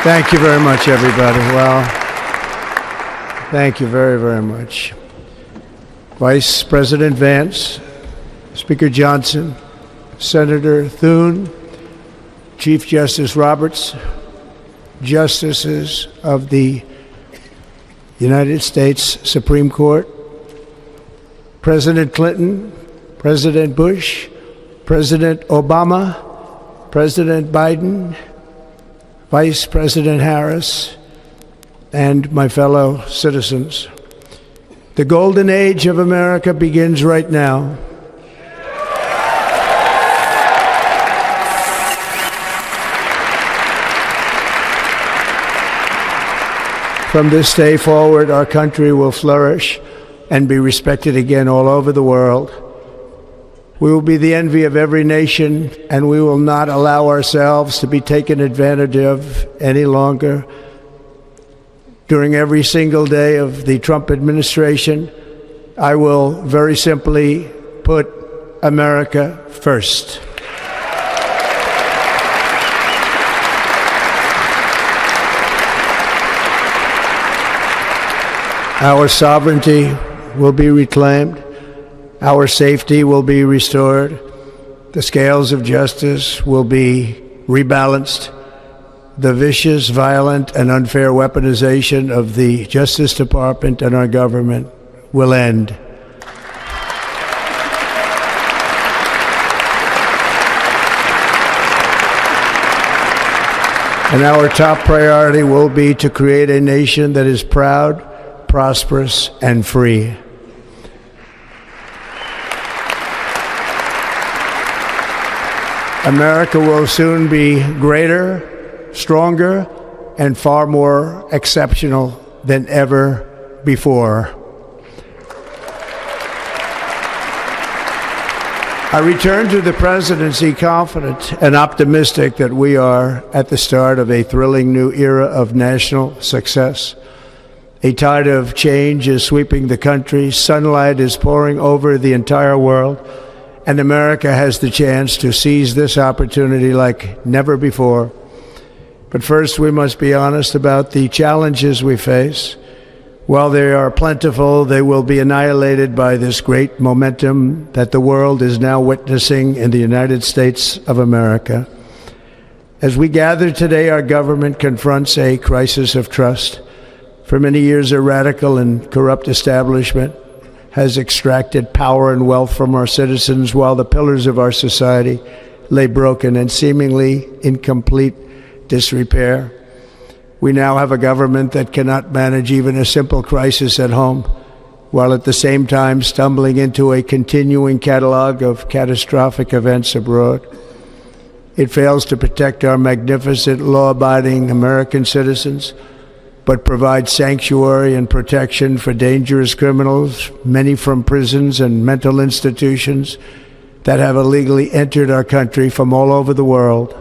Thank you very much, everybody. Well, thank you very, very much. Vice President Vance, Speaker Johnson, Senator Thune, Chief Justice Roberts, Justices of the United States Supreme Court, President Clinton, President Bush, President Obama, President Biden, Vice President Harris, and my fellow citizens. The golden age of America begins right now. From this day forward, our country will flourish and be respected again all over the world. We will be the envy of every nation, and we will not allow ourselves to be taken advantage of any longer. During every single day of the Trump administration, I will very simply put America first. Our sovereignty will be reclaimed. Our safety will be restored. The scales of justice will be rebalanced. The vicious, violent, and unfair weaponization of the Justice Department and our government will end. And our top priority will be to create a nation that is proud, prosperous, and free. America will soon be greater, stronger, and far more exceptional than ever before. I return to the presidency confident and optimistic that we are at the start of a thrilling new era of national success. A tide of change is sweeping the country, sunlight is pouring over the entire world, and America has the chance to seize this opportunity like never before. But first, we must be honest about the challenges we face. While they are plentiful, they will be annihilated by this great momentum that the world is now witnessing in the United States of America. As we gather today, our government confronts a crisis of trust. For many years, a radical and corrupt establishment has extracted power and wealth from our citizens while the pillars of our society lay broken and seemingly in complete disrepair. We now have a government that cannot manage even a simple crisis at home, while at the same time stumbling into a continuing catalog of catastrophic events abroad. It fails to protect our magnificent, law-abiding American citizens, but provides sanctuary and protection for dangerous criminals, many from prisons and mental institutions that have illegally entered our country from all over the world.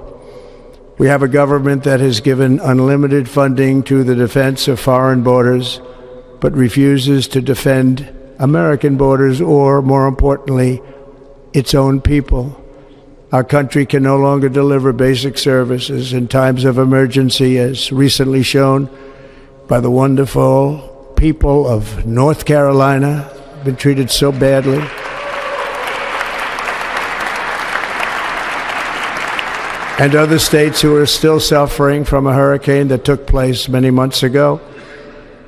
We have a government that has given unlimited funding to the defense of foreign borders, but refuses to defend American borders or, more importantly, its own people. Our country can no longer deliver basic services in times of emergency, as recently shown by the wonderful people of North Carolina, been treated so badly. And other states who are still suffering from a hurricane that took place many months ago.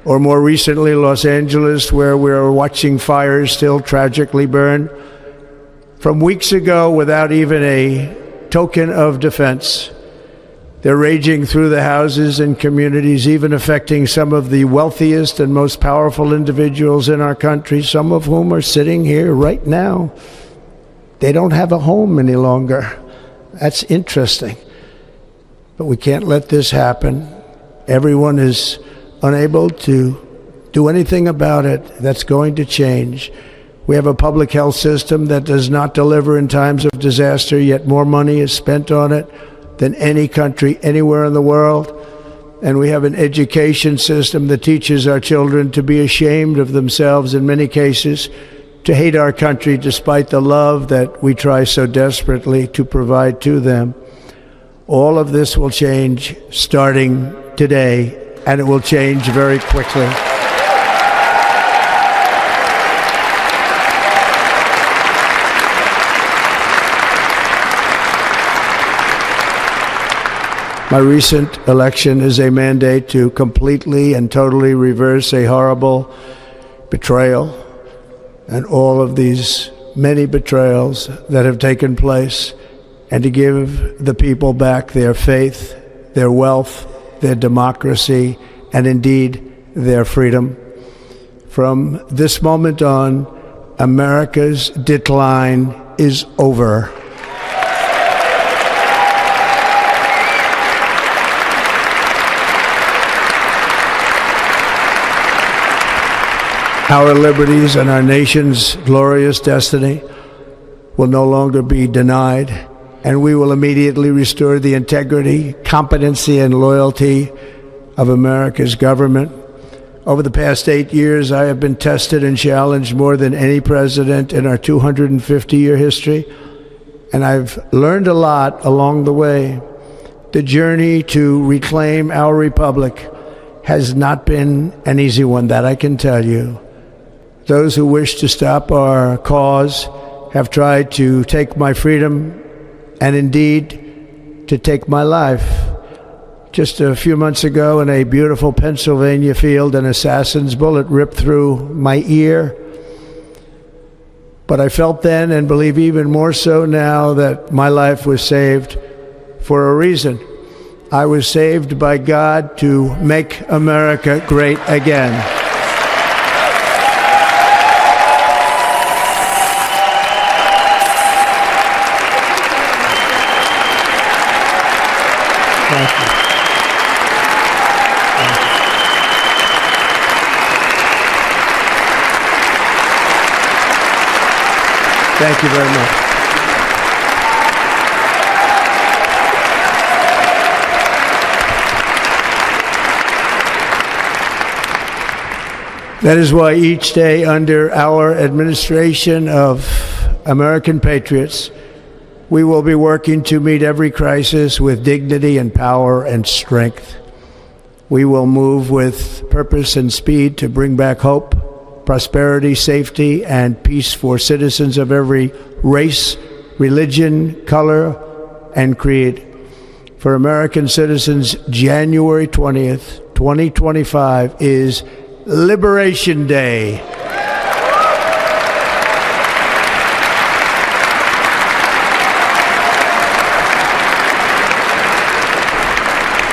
Or more recently, Los Angeles, where we are watching fires still tragically burn from weeks ago without even a token of defense. They're raging through the houses and communities, even affecting some of the wealthiest and most powerful individuals in our country, some of whom are sitting here right now. They don't have a home any longer. That's interesting. But we can't let this happen. Everyone is unable to do anything about it. That's going to change. We have a public health system that does not deliver in times of disaster, yet more money is spent on it than any country anywhere in the world. And we have an education system that teaches our children to be ashamed of themselves in many cases, to hate our country despite the love that we try so desperately to provide to them. All of this will change starting today, and it will change very quickly. My recent election is a mandate to completely and totally reverse a horrible betrayal and all of these many betrayals that have taken place, and to give the people back their faith, their wealth, their democracy, and indeed their freedom. From this moment on, America's decline is over. Our liberties and our nation's glorious destiny will no longer be denied, and we will immediately restore the integrity, competency, and loyalty of America's government. Over the past 8 years, I have been tested and challenged more than any president in our 250-year history, and I've learned a lot along the way. The journey to reclaim our republic has not been an easy one, that I can tell you. Those who wish to stop our cause have tried to take my freedom and indeed to take my life. Just a few months ago in a beautiful Pennsylvania field, an assassin's bullet ripped through my ear. But I felt then, and believe even more so now, that my life was saved for a reason. I was saved by God to make America great again. Thank you. Thank you very much. That is why each day under our administration of American patriots, we will be working to meet every crisis with dignity and power and strength. We will move with purpose and speed to bring back hope, prosperity, safety, and peace for citizens of every race, religion, color, and creed. For American citizens, January 20th, 2025 is Liberation Day.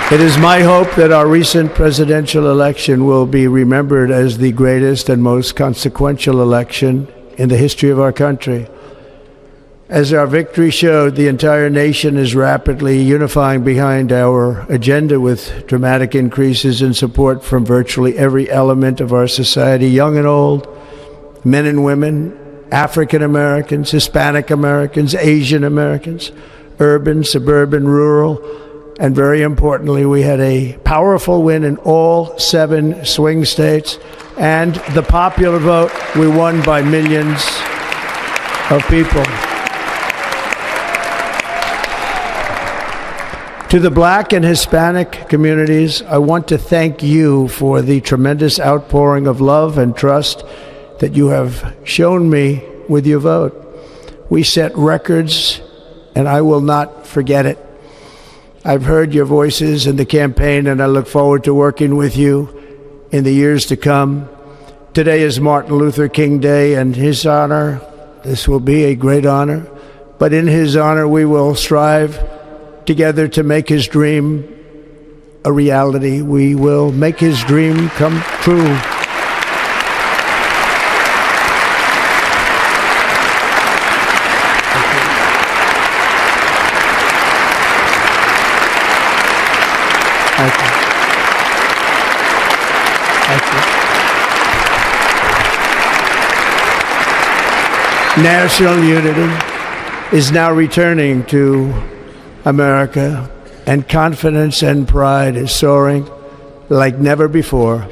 It is my hope that our recent presidential election will be remembered as the greatest and most consequential election in the history of our country. As our victory showed, the entire nation is rapidly unifying behind our agenda with dramatic increases in support from virtually every element of our society, young and old, men and women, African Americans, Hispanic Americans, Asian Americans, urban, suburban, rural, and very importantly, we had a powerful win in all 7 swing states, and the popular vote, we won by millions of people. To the Black and Hispanic communities, I want to thank you for the tremendous outpouring of love and trust that you have shown me with your vote. We set records, and I will not forget it. I've heard your voices in the campaign, and I look forward to working with you in the years to come. Today is Martin Luther King Day, and his honor, this will be a great honor, but in his honor we will strive together to make his dream a reality. We will make his dream come true. Thank you. Thank you. National unity is now returning to America, and confidence and pride is soaring like never before.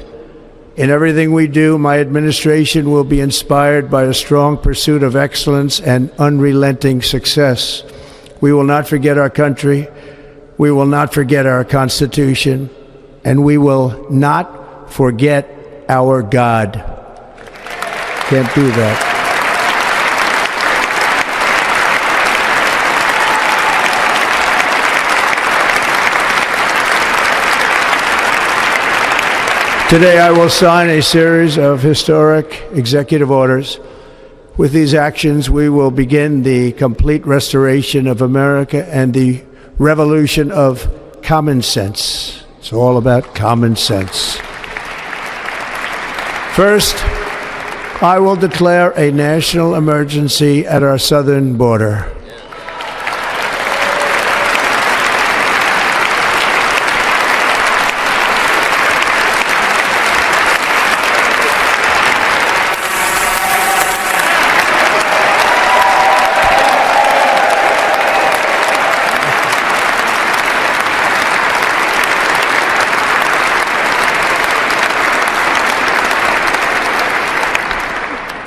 In everything we do, my administration will be inspired by a strong pursuit of excellence and unrelenting success. We will not forget our country, We will not forget our Constitution, and we will not forget our God. Can't do that. Today I will sign a series of historic executive orders. With these actions, we will begin the complete restoration of America and the revolution of common sense. It's all about common sense. First, I will declare a national emergency at our southern border.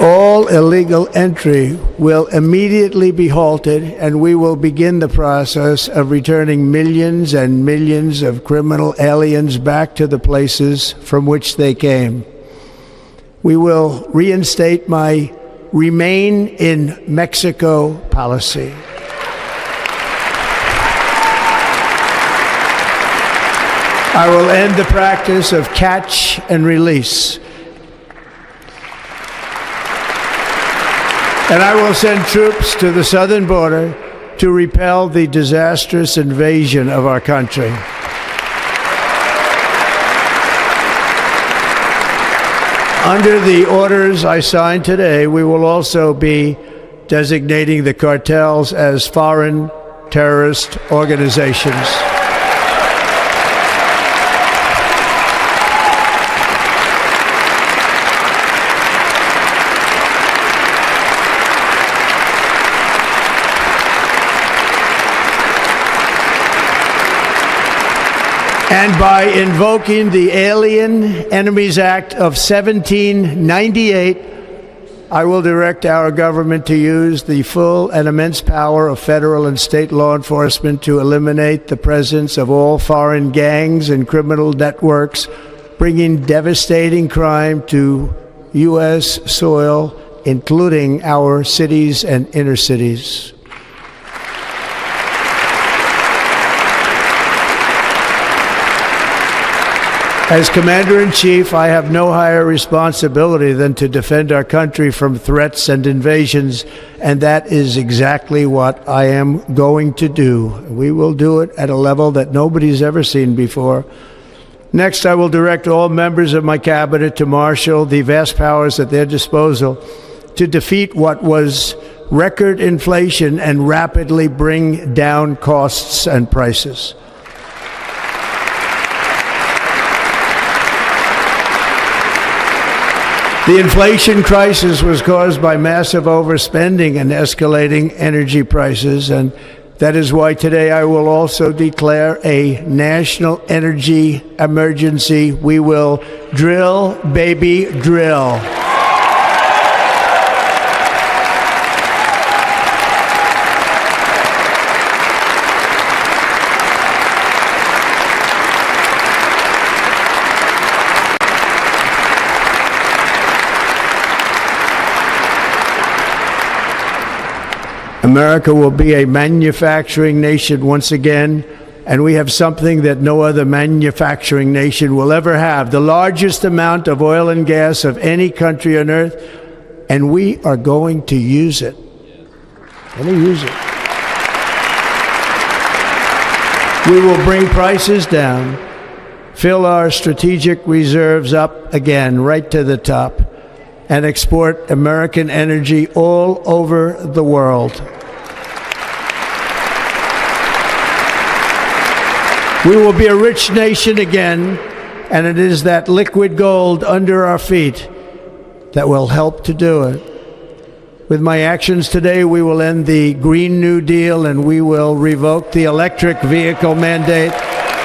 All illegal entry will immediately be halted, and we will begin the process of returning millions and millions of criminal aliens back to the places from which they came. We will reinstate my Remain in Mexico policy. I will end the practice of catch and release. And I will send troops to the southern border to repel the disastrous invasion of our country. Under the orders I signed today, we will also be designating the cartels as foreign terrorist organizations. And by invoking the Alien Enemies Act of 1798, I will direct our government to use the full and immense power of federal and state law enforcement to eliminate the presence of all foreign gangs and criminal networks, bringing devastating crime to U.S. soil, including our cities and inner cities. As Commander-in-Chief, I have no higher responsibility than to defend our country from threats and invasions, and that is exactly what I am going to do. We will do it at a level that nobody's ever seen before. Next, I will direct all members of my cabinet to marshal the vast powers at their disposal to defeat what was record inflation and rapidly bring down costs and prices. The inflation crisis was caused by massive overspending and escalating energy prices, and that is why today I will also declare a national energy emergency. We will drill, baby, drill. America will be a manufacturing nation once again, and we have something that no other manufacturing nation will ever have, the largest amount of oil and gas of any country on earth, and we are going to use it. We will bring prices down, fill our strategic reserves up again, right to the top, and export American energy all over the world. We will be a rich nation again, and it is that liquid gold under our feet that will help to do it. With my actions today, we will end the Green New Deal, and we will revoke the electric vehicle mandate,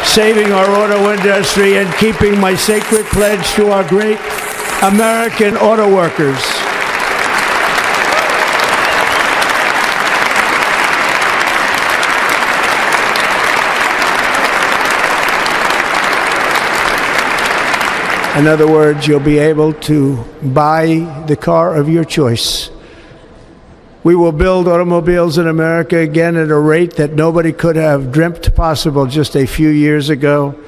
saving our auto industry and keeping my sacred pledge to our great American auto workers. In other words, you'll be able to buy the car of your choice. We will build automobiles in America again at a rate that nobody could have dreamt possible just a few years ago.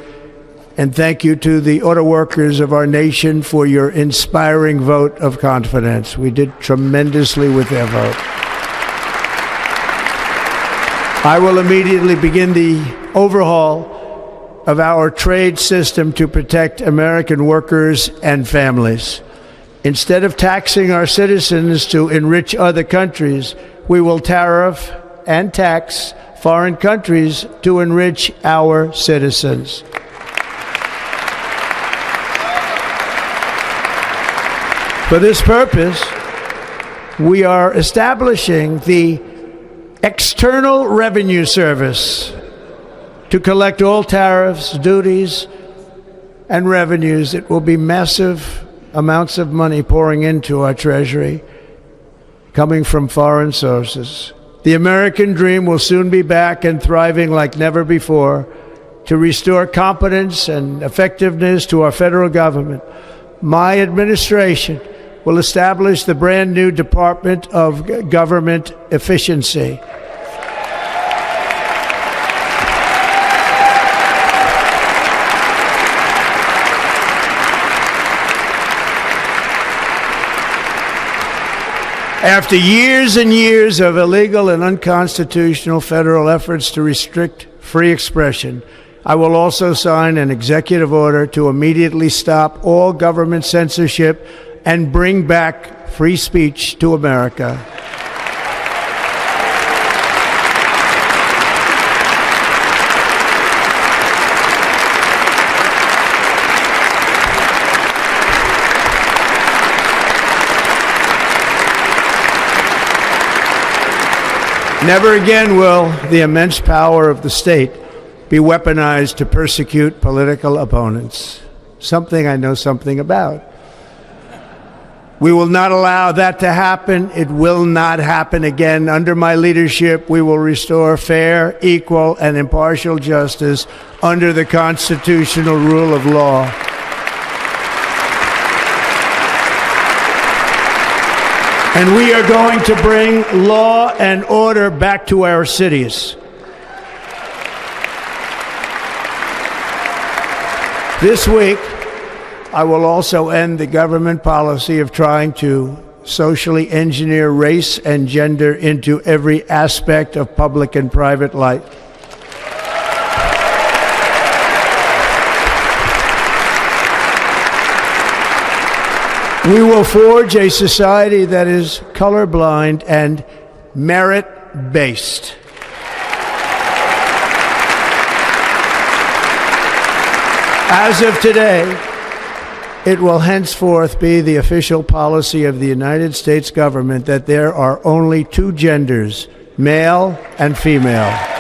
And thank you to the auto workers of our nation for your inspiring vote of confidence. We did tremendously with their vote. I will immediately begin the overhaul of our trade system to protect American workers and families. Instead of taxing our citizens to enrich other countries, we will tariff and tax foreign countries to enrich our citizens. For this purpose, we are establishing the External Revenue Service to collect all tariffs, duties, and revenues. It will be massive amounts of money pouring into our treasury, coming from foreign sources. The American dream will soon be back and thriving like never before to restore competence and effectiveness to our federal government. My administration will establish the brand new Department of Government Efficiency. After years and years of illegal and unconstitutional federal efforts to restrict free expression, I will also sign an executive order to immediately stop all government censorship and bring back free speech to America. Never again will the immense power of the state be weaponized to persecute political opponents, something I know something about. We will not allow that to happen. It will not happen again. Under my leadership, we will restore fair, equal, and impartial justice under the constitutional rule of law. And we are going to bring law and order back to our cities. This week, I will also end the government policy of trying to socially engineer race and gender into every aspect of public and private life. We will forge a society that is colorblind and merit-based. As of today, it will henceforth be the official policy of the United States government that there are only two genders, male and female.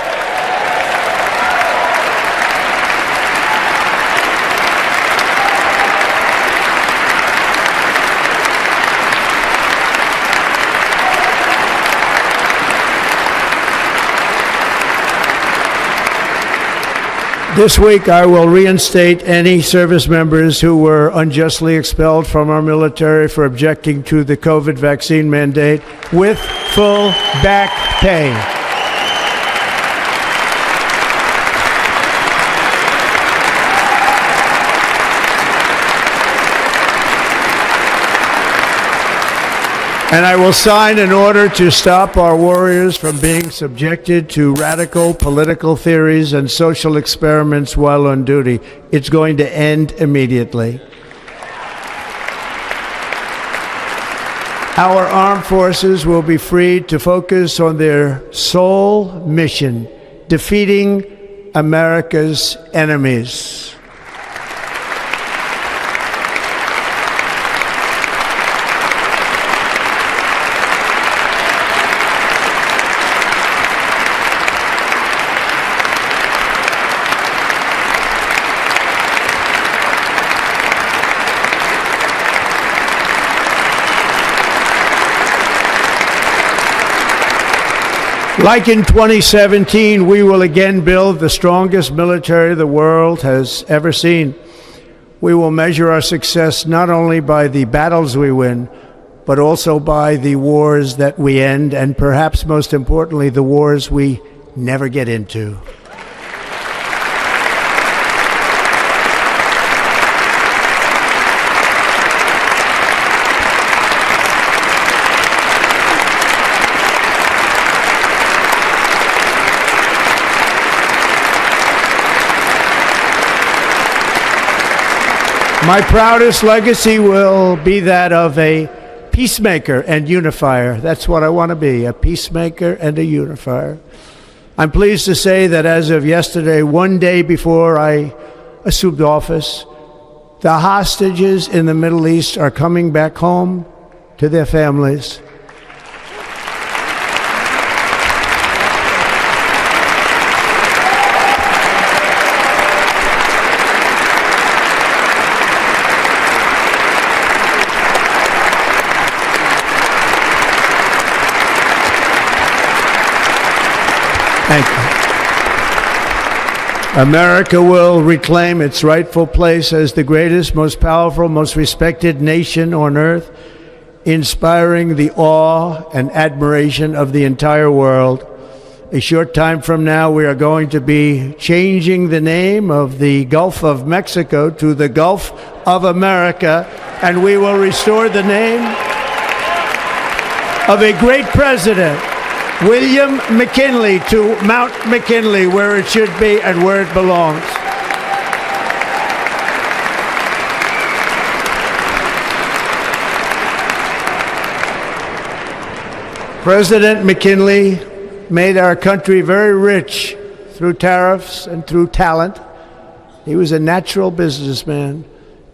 This week, I will reinstate any service members who were unjustly expelled from our military for objecting to the COVID vaccine mandate with full back pay. And I will sign an order to stop our warriors from being subjected to radical political theories and social experiments while on duty. It's going to end immediately. Our armed forces will be freed to focus on their sole mission, defeating America's enemies. Like in 2017, we will again build the strongest military the world has ever seen. We will measure our success not only by the battles we win, but also by the wars that we end, and perhaps most importantly, the wars we never get into. My proudest legacy will be that of a peacemaker and unifier. That's what I want to be, a peacemaker and a unifier. I'm pleased to say that as of yesterday, one day before I assumed office, the hostages in the Middle East are coming back home to their families. Thank you. America will reclaim its rightful place as the greatest, most powerful, most respected nation on earth, inspiring the awe and admiration of the entire world. A short time from now, we are going to be changing the name of the Gulf of Mexico to the Gulf of America, and we will restore the name of a great president, William McKinley, to Mount McKinley, where it should be and where it belongs. President McKinley made our country very rich through tariffs and through talent. He was a natural businessman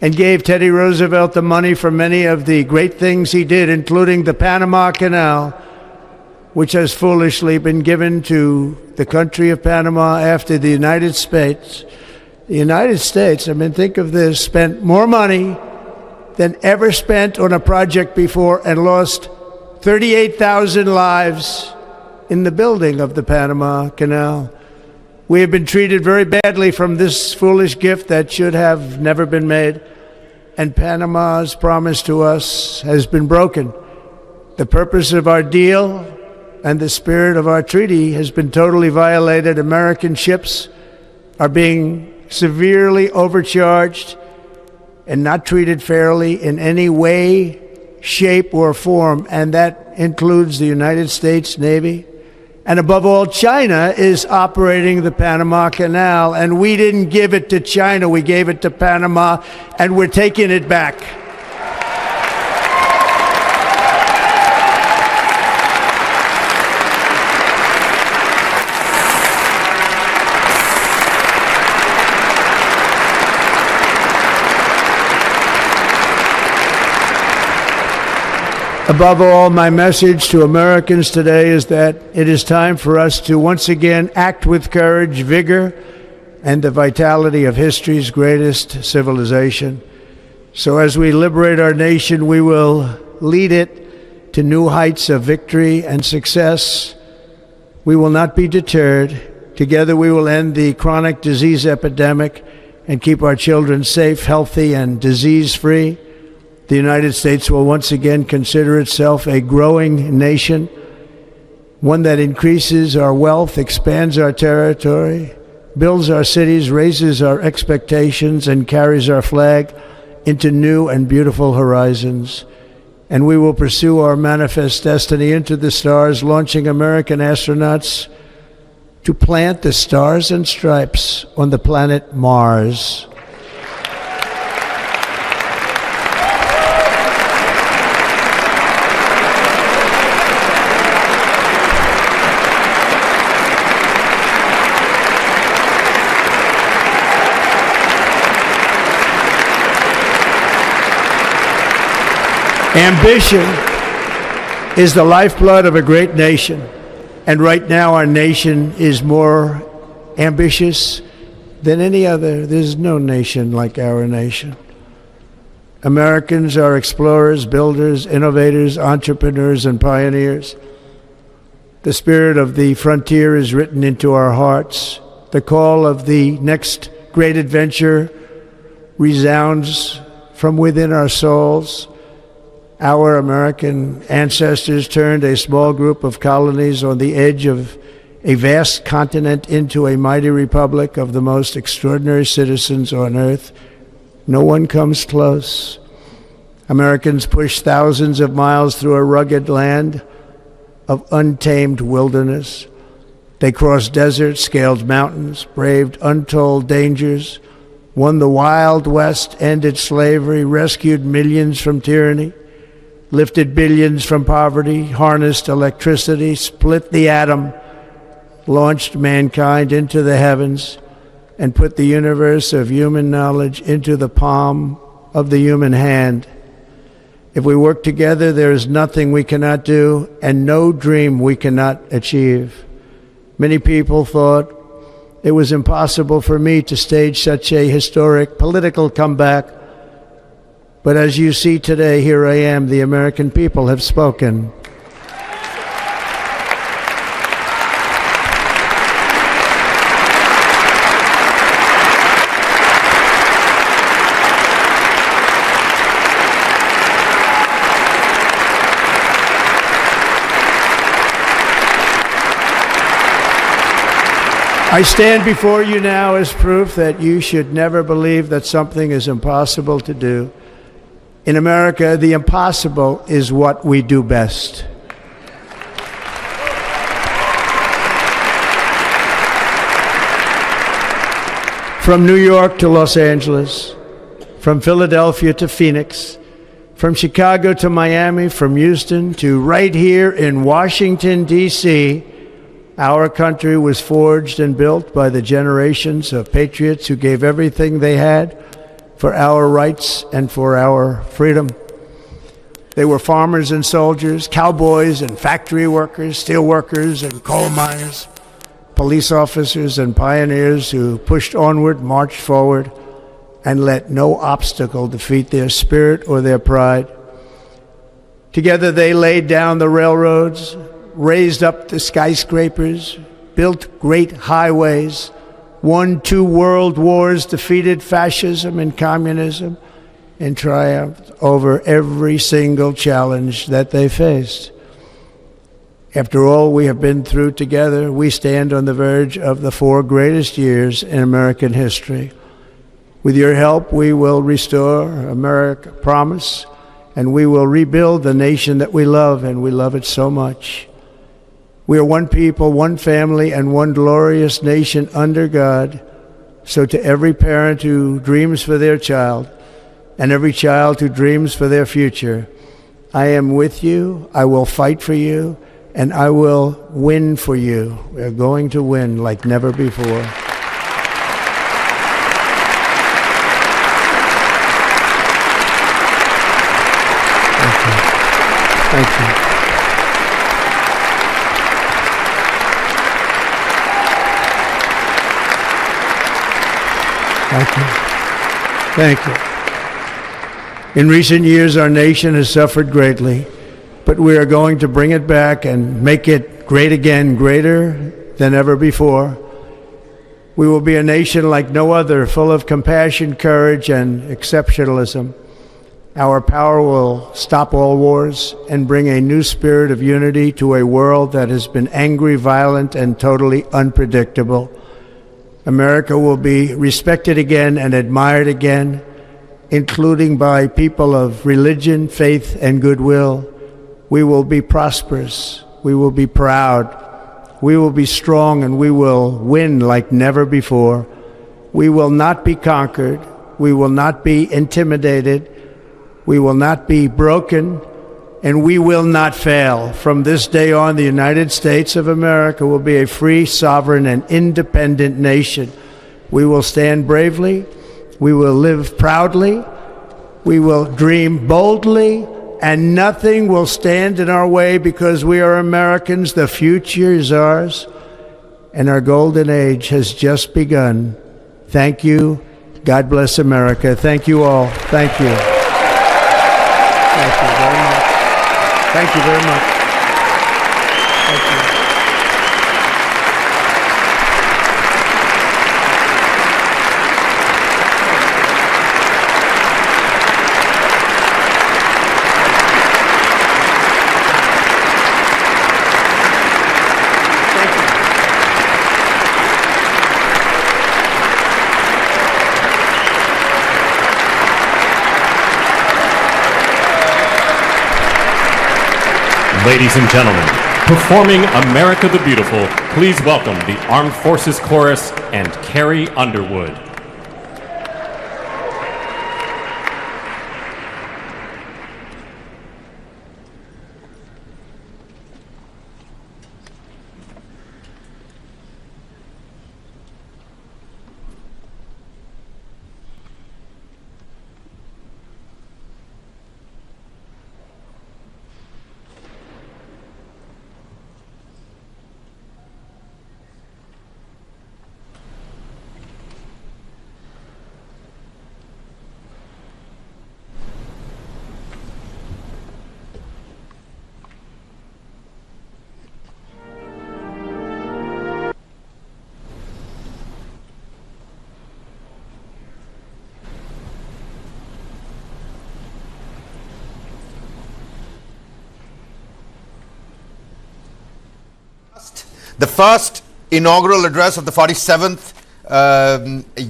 and gave Teddy Roosevelt the money for many of the great things he did, including the Panama Canal, which has foolishly been given to the country of Panama after the United States. The United States, I mean, think of this, spent more money than ever spent on a project before and lost 38,000 lives in the building of the Panama Canal. We have been treated very badly from this foolish gift that should have never been made, and Panama's promise to us has been broken. The purpose of our deal and the spirit of our treaty has been totally violated. American ships are being severely overcharged and not treated fairly in any way, shape, or form, and that includes the United States Navy. And above all, China is operating the Panama Canal, and we didn't give it to China, we gave it to Panama, and we're taking it back. Above all, my message to Americans today is that it is time for us to once again act with courage, vigor, and the vitality of history's greatest civilization. So as we liberate our nation, we will lead it to new heights of victory and success. We will not be deterred. Together we will end the chronic disease epidemic and keep our children safe, healthy, and disease-free. The United States will once again consider itself a growing nation, one that increases our wealth, expands our territory, builds our cities, raises our expectations, and carries our flag into new and beautiful horizons. And we will pursue our manifest destiny into the stars, launching American astronauts to plant the stars and stripes on the planet Mars. Ambition is the lifeblood of a great nation, and right now our nation is more ambitious than any other. There's no nation like our nation. Americans are explorers, builders, innovators, entrepreneurs, and pioneers. The spirit of the frontier is written into our hearts. The call of the next great adventure resounds from within our souls. Our American ancestors turned a small group of colonies on the edge of a vast continent into a mighty republic of the most extraordinary citizens on earth. No one comes close. Americans pushed thousands of miles through a rugged land of untamed wilderness. They crossed deserts, scaled mountains, braved untold dangers, won the Wild West, ended slavery, rescued millions from tyranny, lifted billions from poverty, harnessed electricity, split the atom, launched mankind into the heavens, and put the universe of human knowledge into the palm of the human hand. If we work together, there is nothing we cannot do and no dream we cannot achieve. Many people thought it was impossible for me to stage such a historic political comeback. But as you see today, here I am. The American people have spoken. I stand before you now as proof that you should never believe that something is impossible to do. In America, the impossible is what we do best. From New York to Los Angeles, from Philadelphia to Phoenix, from Chicago to Miami, from Houston to right here in Washington, D.C., our country was forged and built by the generations of patriots who gave everything they had for our rights and for our freedom. They were farmers and soldiers, cowboys and factory workers, steel workers and coal miners, police officers and pioneers who pushed onward, marched forward, and let no obstacle defeat their spirit or their pride. Together they laid down the railroads, raised up the skyscrapers, built great highways, won 2 world wars, defeated fascism and communism, and triumphed over every single challenge that they faced. After all we have been through together, we stand on the verge of the 4 greatest years in American history. With your help, we will restore America promise, and we will rebuild the nation that we love, and we love it so much. We are one people, one family, and one glorious nation under God. So to every parent who dreams for their child, and every child who dreams for their future, I am with you, I will fight for you, and I will win for you. We are going to win like never before. Thank you. Thank you. Thank you. Thank you. In recent years, our nation has suffered greatly, but we are going to bring it back and make it great again, greater than ever before. We will be a nation like no other, full of compassion, courage, and exceptionalism. Our power will stop all wars and bring a new spirit of unity to a world that has been angry, violent, and totally unpredictable. America will be respected again and admired again, including by people of religion, faith, and goodwill. We will be prosperous. We will be proud. We will be strong, and we will win like never before. We will not be conquered. We will not be intimidated. We will not be broken, and we will not fail. From this day on, the United States of America will be a free, sovereign, and independent nation. We will stand bravely. We will live proudly. We will dream boldly, and nothing will stand in our way because we are Americans. The future is ours, and our golden age has just begun. Thank you. God bless America. Thank you all. Thank you. Thank you very much. Thank you very much. Thank you. Ladies and gentlemen, performing America the Beautiful, please welcome the Armed Forces Chorus and Carrie Underwood. The first inaugural address of the 47th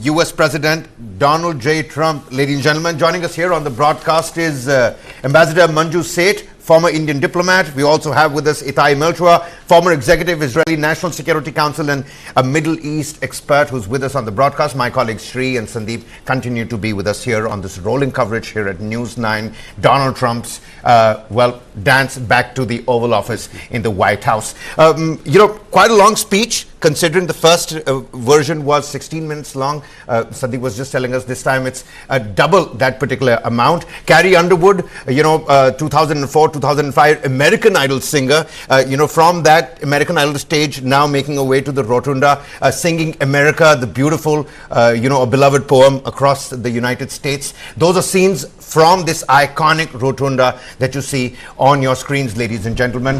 U.S. President Donald J. Trump. Ladies and gentlemen, joining us here on the broadcast is Ambassador Manju Seth, former Indian diplomat. We also have with us Itai Melchua, former executive Israeli National Security Council and a Middle East expert who's with us on the broadcast. My colleagues Sri and Sandeep continue to be with us here on this rolling coverage here at News9. Donald Trump's, dance back to the Oval Office in the White House. Quite a long speech, considering the first version was 16 minutes long. Sandeep was just telling us this time it's double that particular amount. Carrie Underwood, 2004, 2005 American Idol singer, from that American Idol stage, now making her way to the Rotunda, singing America the Beautiful, a beloved poem across the United States. Those are scenes from this iconic Rotunda that you see on your screens, ladies and gentlemen.